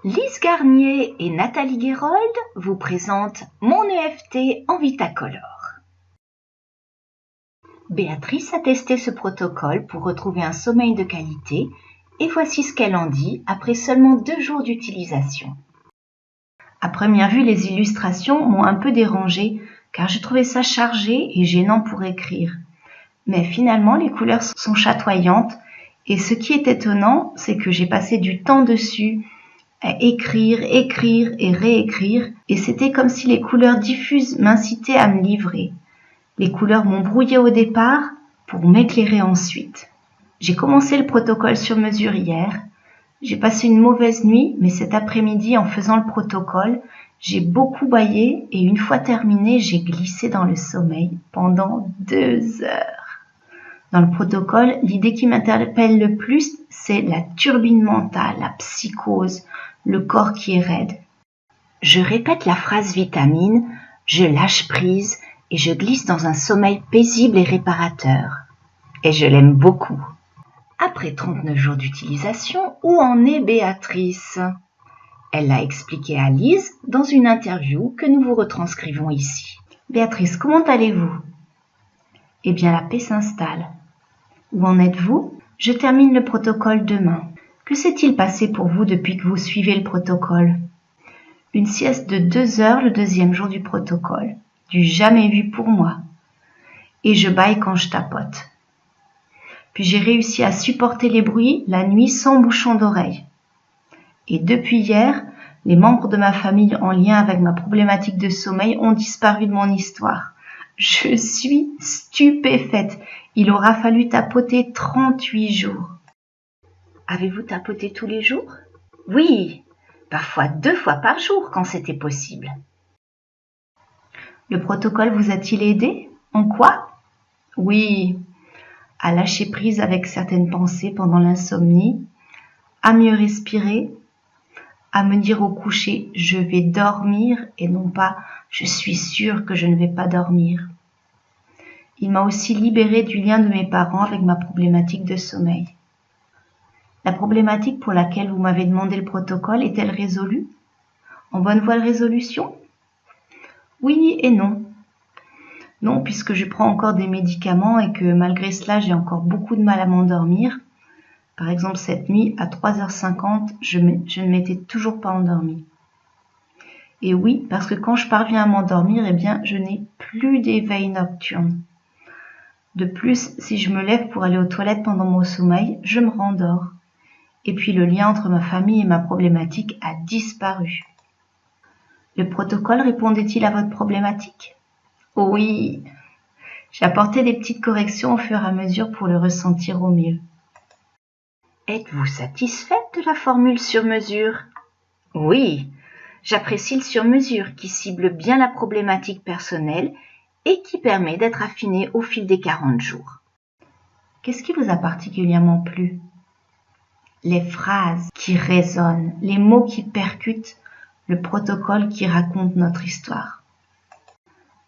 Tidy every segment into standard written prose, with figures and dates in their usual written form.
Lise Garnier et Nathalie Guérold vous présentent mon EFT en Vitacolor. Béatrice a testé ce protocole pour retrouver un sommeil de qualité et voici ce qu'elle en dit après seulement 2 jours d'utilisation. À première vue, les illustrations m'ont un peu dérangée car je trouvais ça chargé et gênant pour écrire. Mais finalement, les couleurs sont chatoyantes et ce qui est étonnant, c'est que j'ai passé du temps dessus à écrire et réécrire et c'était comme si les couleurs diffuses m'incitaient à me livrer. Les couleurs m'ont brouillé au départ pour m'éclairer ensuite. J'ai commencé le protocole sur mesure hier. J'ai passé une mauvaise nuit, mais cet après-midi, en faisant le protocole, j'ai beaucoup bâillé et une fois terminé, j'ai glissé dans le sommeil pendant 2 heures. Dans le protocole, l'idée qui m'interpelle le plus, c'est la turbine mentale, la psychose, le corps qui est raide. Je répète la phrase vitamine, je lâche prise et je glisse dans un sommeil paisible et réparateur. Et je l'aime beaucoup. Après 39 jours d'utilisation, où en est Béatrice ? Elle l'a expliqué à Lise dans une interview que nous vous retranscrivons ici. Béatrice, comment allez-vous ? Eh bien, la paix s'installe. Où en êtes-vous ? Je termine le protocole demain. Que s'est-il passé pour vous depuis que vous suivez le protocole ? Une sieste de 2 heures le 2e jour du protocole. Du jamais vu pour moi. Et je bâille quand je tapote. Puis j'ai réussi à supporter les bruits la nuit sans bouchon d'oreille. Et depuis hier, les membres de ma famille en lien avec ma problématique de sommeil ont disparu de mon histoire. Je suis stupéfaite. Il aura fallu tapoter 38 jours. Avez-vous tapoté tous les jours ? Oui, parfois 2 fois par jour quand c'était possible. Le protocole vous a-t-il aidé ? En quoi ? Oui, à lâcher prise avec certaines pensées pendant l'insomnie, à mieux respirer, à me dire au coucher « je vais dormir » et non pas « je suis sûre que je ne vais pas dormir ». Il m'a aussi libérée du lien de mes parents avec ma problématique de sommeil. La problématique pour laquelle vous m'avez demandé le protocole est-elle résolue ? En bonne voie de résolution ? Oui et non. Non, puisque je prends encore des médicaments et que malgré cela, j'ai encore beaucoup de mal à m'endormir. Par exemple, cette nuit, à 3h50, je ne m'étais toujours pas endormie. Et oui, parce que quand je parviens à m'endormir, eh bien, je n'ai plus d'éveil nocturne. De plus, si je me lève pour aller aux toilettes pendant mon sommeil, je me rendors. Et puis le lien entre ma famille et ma problématique a disparu. Le protocole répondait-il à votre problématique ? Oui, j'ai apporté des petites corrections au fur et à mesure pour le ressentir au mieux. Êtes-vous satisfaite de la formule sur mesure ? Oui, j'apprécie le sur mesure qui cible bien la problématique personnelle et qui permet d'être affiné au fil des 40 jours. Qu'est-ce qui vous a particulièrement plu ? Les phrases qui résonnent, les mots qui percutent, le protocole qui raconte notre histoire.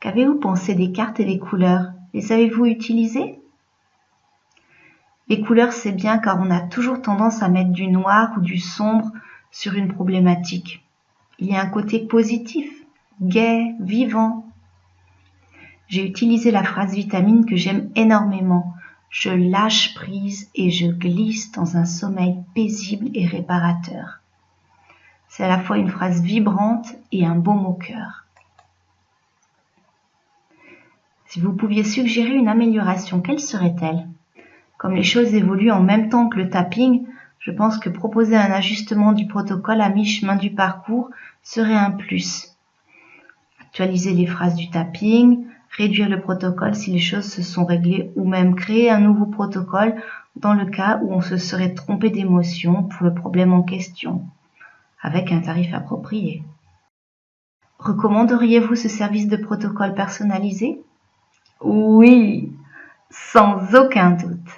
Qu'avez-vous pensé des cartes et des couleurs ? Les avez-vous utilisées ? Les couleurs, c'est bien car on a toujours tendance à mettre du noir ou du sombre sur une problématique. Il y a un côté positif, gai, vivant. J'ai utilisé la phrase vitamine que j'aime énormément. Je lâche prise et je glisse dans un sommeil paisible et réparateur. C'est à la fois une phrase vibrante et un baume au cœur. Si vous pouviez suggérer une amélioration, quelle serait-elle ? Comme les choses évoluent en même temps que le tapping, je pense que proposer un ajustement du protocole à mi-chemin du parcours serait un plus. Actualiser les phrases du tapping, réduire le protocole si les choses se sont réglées ou même créer un nouveau protocole dans le cas où on se serait trompé d'émotion pour le problème en question, avec un tarif approprié. Recommanderiez-vous ce service de protocole personnalisé ? Oui, sans aucun doute.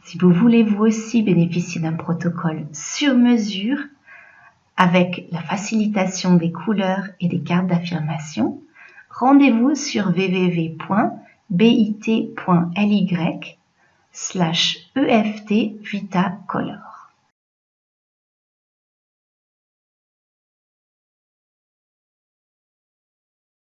Si vous voulez vous aussi bénéficier d'un protocole sur mesure, avec la facilitation des couleurs et des cartes d'affirmation, rendez-vous sur www.bit.ly/EFT Vitacolor.